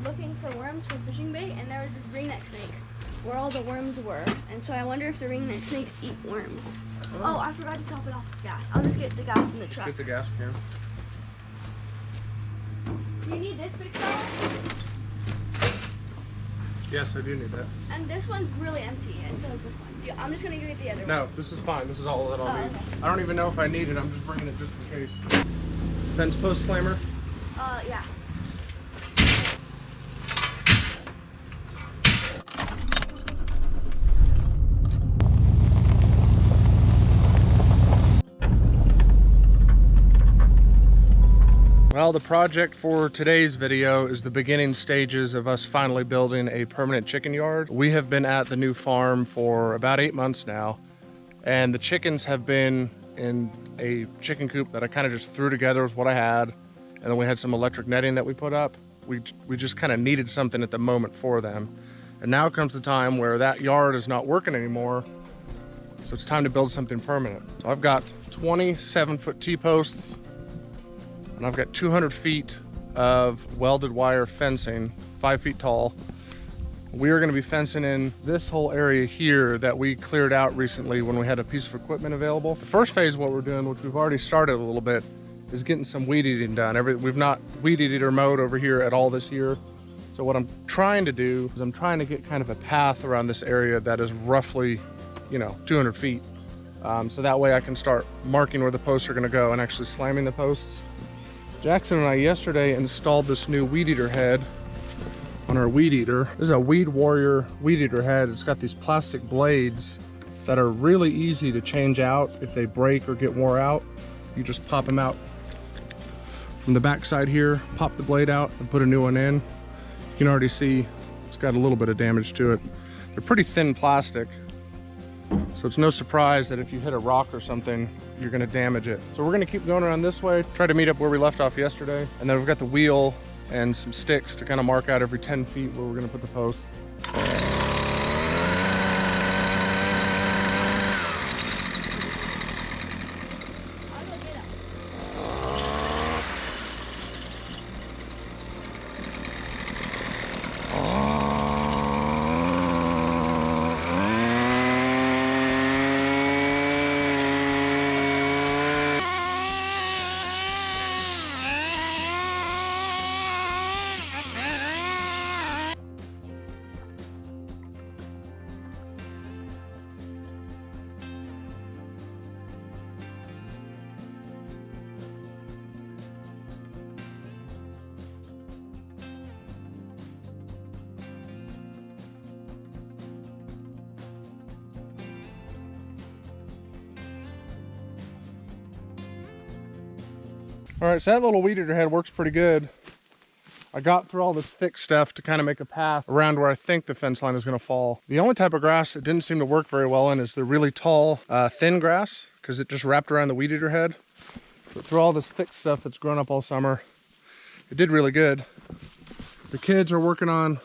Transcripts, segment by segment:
looking for worms for fishing bait, and there was this ringneck snake where all the worms were. And so I wonder if the ringneck snakes eat worms. Oh, I forgot to top it off with gas. I'll just get the gas in the truck. Get the gas can. Do you need this big fella? Yes, I do need that. And this one's really empty, and so is this one. Yeah, I'm just gonna go get the other one. No, this is fine. This is all that I'll need. Okay. I don't even know if I need it. I'm just bringing it just in case. Fence post slammer? Yeah. Well, the project for today's video is the beginning stages of us finally building a permanent chicken yard. We have been at the new farm for about 8 months now, and the chickens have been in a chicken coop that I kind of just threw together with what I had, and then we had some electric netting that we put up. We just kind of needed something at the moment for them. And now comes the time where that yard is not working anymore, so it's time to build something permanent. So I've got 27-foot T-posts, and I've got 200 feet of welded wire fencing, 5 feet tall. We are gonna be fencing in this whole area here that we cleared out recently when we had a piece of equipment available. The first phase of what we're doing, which we've already started a little bit, is getting some weed eating done. We've not weed eated or mowed over here at all this year. So what I'm trying to do is I'm trying to get kind of a path around this area that is roughly, 200 feet. So that way I can start marking where the posts are gonna go and actually slamming the posts. Jackson and I yesterday installed this new weed eater head on our weed eater. This is a Weed Warrior weed eater head. It's got these plastic blades that are really easy to change out if they break or get wore out. You just pop them out from the back side here, pop the blade out and put a new one in. You can already see it's got a little bit of damage to it. They're pretty thin plastic, so it's no surprise that if you hit a rock or something, you're gonna damage it. So we're gonna keep going around this way, try to meet up where we left off yesterday. And then we've got the wheel and some sticks to kind of mark out every 10 feet where we're gonna put the post. All right, so that little weed eater head works pretty good. I got through all this thick stuff to kind of make a path around where I think the fence line is gonna fall. The only type of grass that didn't seem to work very well in is the really tall, thin grass, because it just wrapped around the weed eater head. But through all this thick stuff that's grown up all summer, it did really good. The kids are working on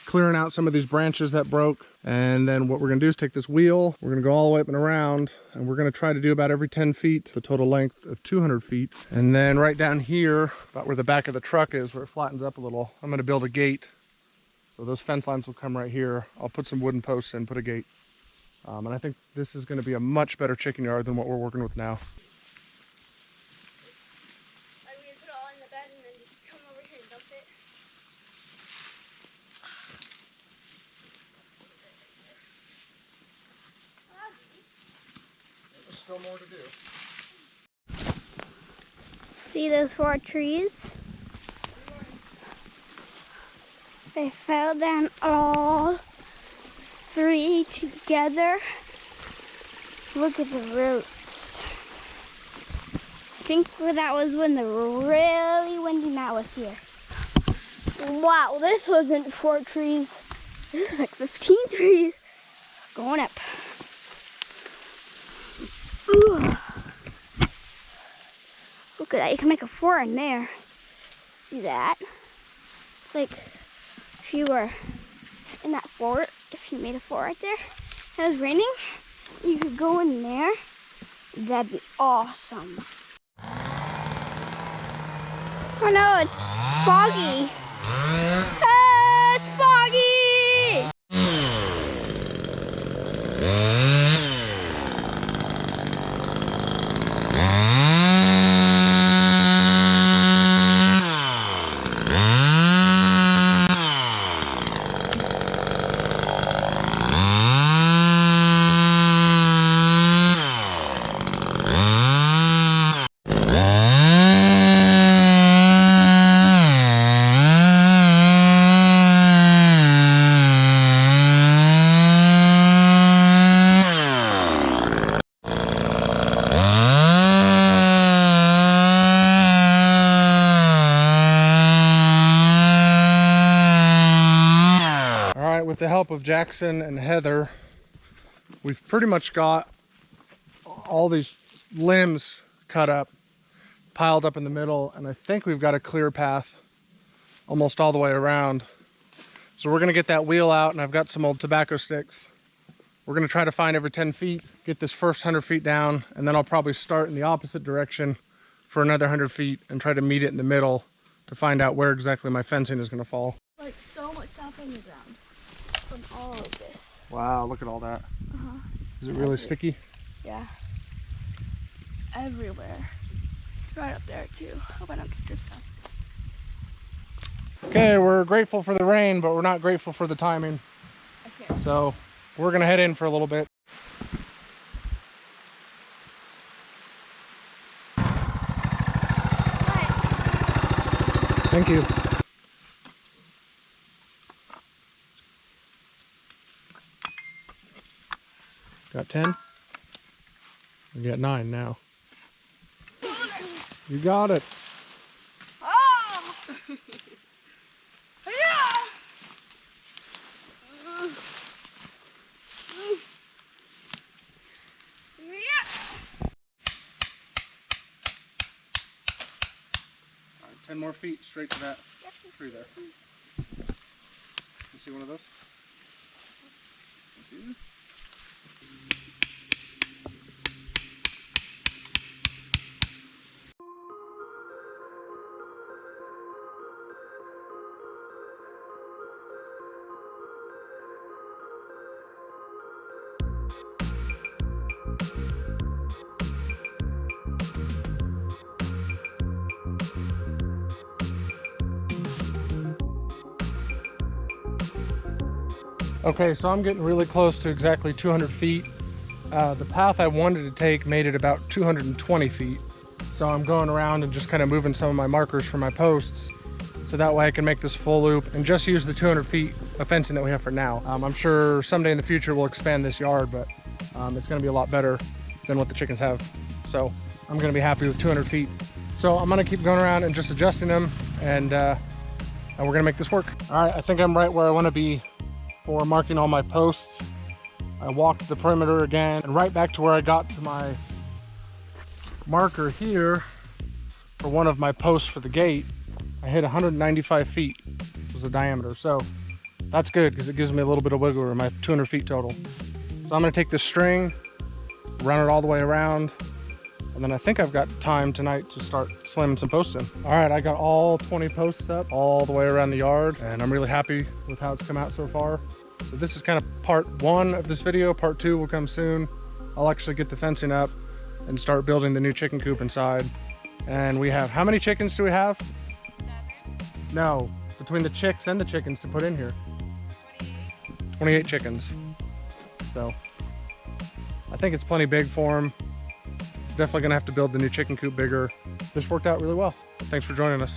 clearing out some of these branches that broke. And then what we're gonna do is take this wheel, we're gonna go all the way up and around, and we're gonna try to do about every 10 feet, the total length of 200 feet. And then right down here, about where the back of the truck is, where it flattens up a little, I'm gonna build a gate. So those fence lines will come right here. I'll put some wooden posts in, put a gate. And I think this is gonna be a much better chicken yard than what we're working with now. Still more to do. See those 4 trees? They fell down all 3 together. Look at the roots. I think that was when the really windy night was here. Wow, this wasn't 4 trees. This was like 15 trees going up. Ooh. Look at that, you can make a 4 in there. See that? It's like if you were in that fort, if you made a 4 right there, and it was raining, you could go in there. That'd be awesome. Oh no, it's foggy. with the help of Jackson and Heather, we've pretty much got all these limbs cut up, piled up in the middle, and I think we've got a clear path almost all the way around. So we're gonna get that wheel out, and I've got some old tobacco sticks. We're gonna try to find every 10 feet, get this first 100 feet down, and then I'll probably start in the opposite direction for another 100 feet and try to meet it in the middle to find out where exactly my fencing is gonna fall. Like so much stuff on the ground from all of this. Wow, look at all that. Uh-huh. Is it really sticky? Yeah. Everywhere. Right up there too. Hope I don't get this stuff. Okay, we're grateful for the rain, but we're not grateful for the timing. Okay. So we're gonna head in for a little bit. Thank you. Got 10? We got 9 now. You got it. Oh! Yeah! Yeah! 10 more feet straight to that tree there. You see one of those? Okay, so I'm getting really close to exactly 200 feet. The path I wanted to take made it about 220 feet. So I'm going around and just kind of moving some of my markers for my posts, so that way I can make this full loop and just use the 200 feet of fencing that we have for now. I'm sure someday in the future we'll expand this yard, but it's gonna be a lot better than what the chickens have. So I'm gonna be happy with 200 feet. So I'm gonna keep going around and just adjusting them, and we're gonna make this work. All right, I think I'm right where I wanna be for marking all my posts. I walked the perimeter again and right back to where I got to my marker here for one of my posts for the gate. I hit 195 feet was the diameter, so that's good because it gives me a little bit of wiggle room. I have 200 feet total. So I'm gonna take this string, run it all the way around, and then I think I've got time tonight to start slamming some posts in. All right, I got all 20 posts up all the way around the yard, and I'm really happy with how it's come out so far. So this is kind of part 1 of this video. Part 2 will come soon. I'll actually get the fencing up and start building the new chicken coop inside. And we have, how many chickens do we have? 7. No, between the chicks and the chickens to put in here. 28 chickens. So I think it's plenty big for them. Definitely gonna have to build the new chicken coop bigger. This worked out really well. Thanks for joining us.